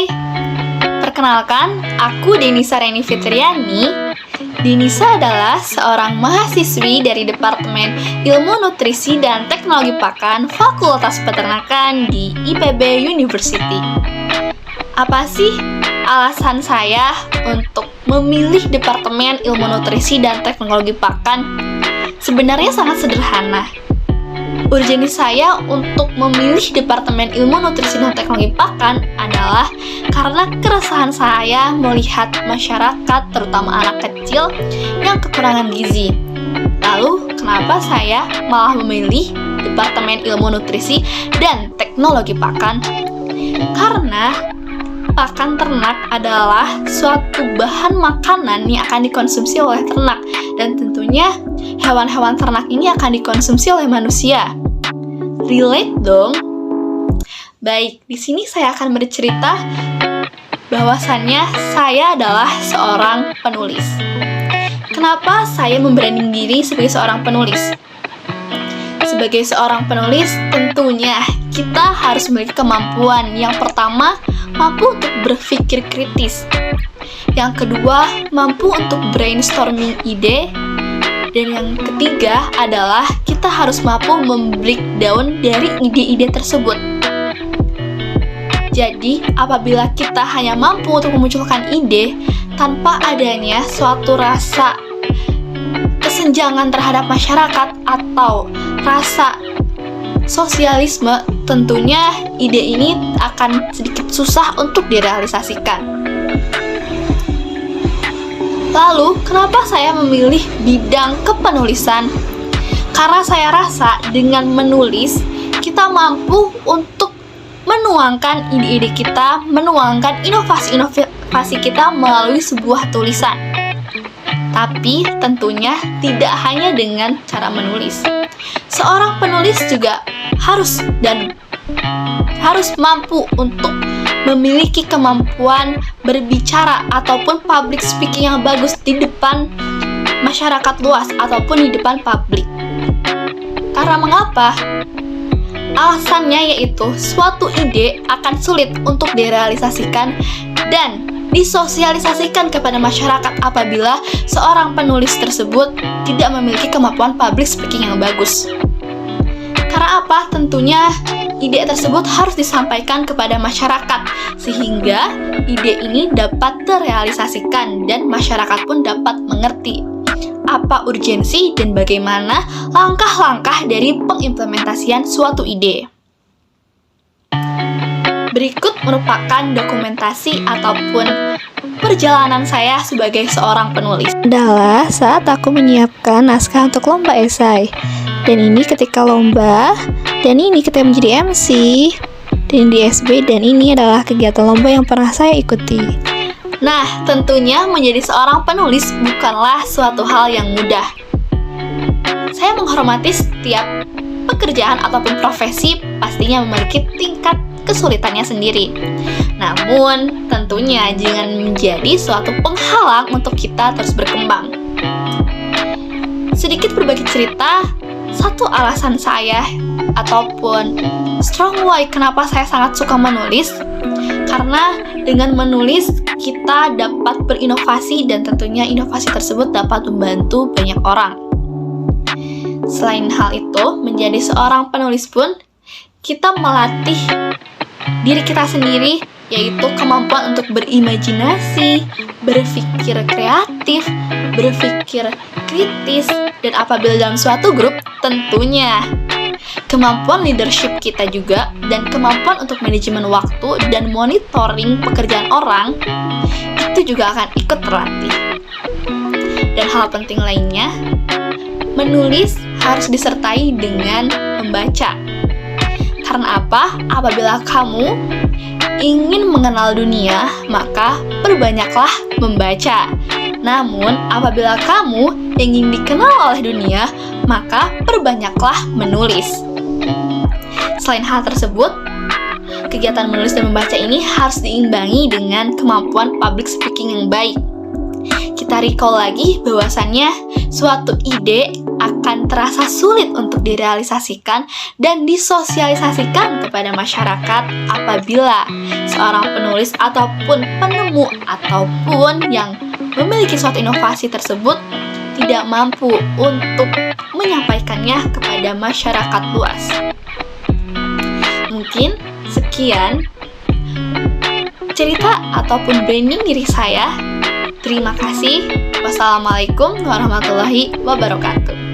Hai, perkenalkan, aku Denisa Reni Fitriani. Denisa adalah seorang mahasiswi dari Departemen Ilmu Nutrisi dan Teknologi Pakan Fakultas Peternakan di IPB University. Apa sih alasan saya untuk memilih Departemen Ilmu Nutrisi dan Teknologi Pakan? Sebenarnya sangat sederhana. Urgensi saya untuk memilih Departemen Ilmu Nutrisi dan Teknologi Pakan adalah karena keresahan saya melihat masyarakat, terutama anak kecil, yang kekurangan gizi. Lalu, kenapa saya malah memilih Departemen Ilmu Nutrisi dan Teknologi Pakan? Karena pakan ternak adalah suatu bahan makanan yang akan dikonsumsi oleh ternak, dan tentunya hewan-hewan ternak ini akan dikonsumsi oleh manusia. Relate dong. Baik, di sini saya akan bercerita bahwasannya saya adalah seorang penulis. Kenapa saya membranding diri sebagai seorang penulis? Sebagai seorang penulis, tentunya kita harus memiliki kemampuan. Yang pertama, mampu untuk berpikir kritis. Yang kedua, mampu untuk brainstorming ide. Dan yang ketiga adalah kita harus mampu membreakdown dari ide-ide tersebut. Jadi, apabila kita hanya mampu untuk memunculkan ide tanpa adanya suatu rasa kesenjangan terhadap masyarakat atau rasa sosialisme, tentunya ide ini akan sedikit susah untuk direalisasikan. Lalu, kenapa saya memilih bidang kepenulisan? Karena saya rasa dengan menulis, kita mampu untuk menuangkan ide-ide kita, menuangkan inovasi-inovasi kita melalui sebuah tulisan. Tapi tentunya tidak hanya dengan cara menulis. Seorang penulis juga harus mampu untuk memiliki kemampuan berbicara ataupun public speaking yang bagus di depan masyarakat luas ataupun di depan publik. Karena mengapa? Alasannya yaitu suatu ide akan sulit untuk direalisasikan dan disosialisasikan kepada masyarakat apabila seorang penulis tersebut tidak memiliki kemampuan public speaking yang bagus. Karena apa? Tentunya ide tersebut harus disampaikan kepada masyarakat sehingga ide ini dapat terrealisasikan dan masyarakat pun dapat mengerti apa urgensi dan bagaimana langkah-langkah dari pengimplementasian suatu ide. Berikut merupakan dokumentasi ataupun perjalanan saya sebagai seorang penulis. Adalah saat aku menyiapkan naskah untuk lomba esai. Dan ini ketika lomba, dan ini ketika menjadi MC, dan di SB, dan ini adalah kegiatan lomba yang pernah saya ikuti. Nah, tentunya menjadi seorang penulis bukanlah suatu hal yang mudah. Saya menghormati setiap pekerjaan ataupun profesi pastinya memiliki tingkat kesulitannya sendiri. Namun, tentunya jangan menjadi suatu penghalang untuk kita terus berkembang. Sedikit berbagi cerita, satu alasan saya ataupun strong why kenapa saya sangat suka menulis, karena dengan menulis kita dapat berinovasi dan tentunya inovasi tersebut dapat membantu banyak orang. Selain hal itu, menjadi seorang penulis pun kita melatih diri kita sendiri, yaitu kemampuan untuk berimajinasi, berpikir kreatif, berpikir kritis, dan apabila dalam suatu grup, tentunya kemampuan leadership kita juga, dan kemampuan untuk manajemen waktu dan monitoring pekerjaan orang, itu juga akan ikut terlatih. Dan hal penting lainnya, menulis harus disertai dengan membaca. Karena apa? Apabila kamu ingin mengenal dunia, maka perbanyaklah membaca. Namun, apabila kamu ingin dikenal oleh dunia, maka perbanyaklah menulis. Selain hal tersebut, kegiatan menulis dan membaca ini harus diimbangi dengan kemampuan public speaking yang baik. Kita recall lagi bahwasannya suatu ide akan terasa sulit untuk direalisasikan dan disosialisasikan kepada masyarakat apabila seorang penulis ataupun penemu ataupun yang memiliki suatu inovasi tersebut tidak mampu untuk menyampaikannya kepada masyarakat luas. Mungkin sekian cerita ataupun branding diri saya. Terima kasih. Wassalamualaikum warahmatullahi wabarakatuh.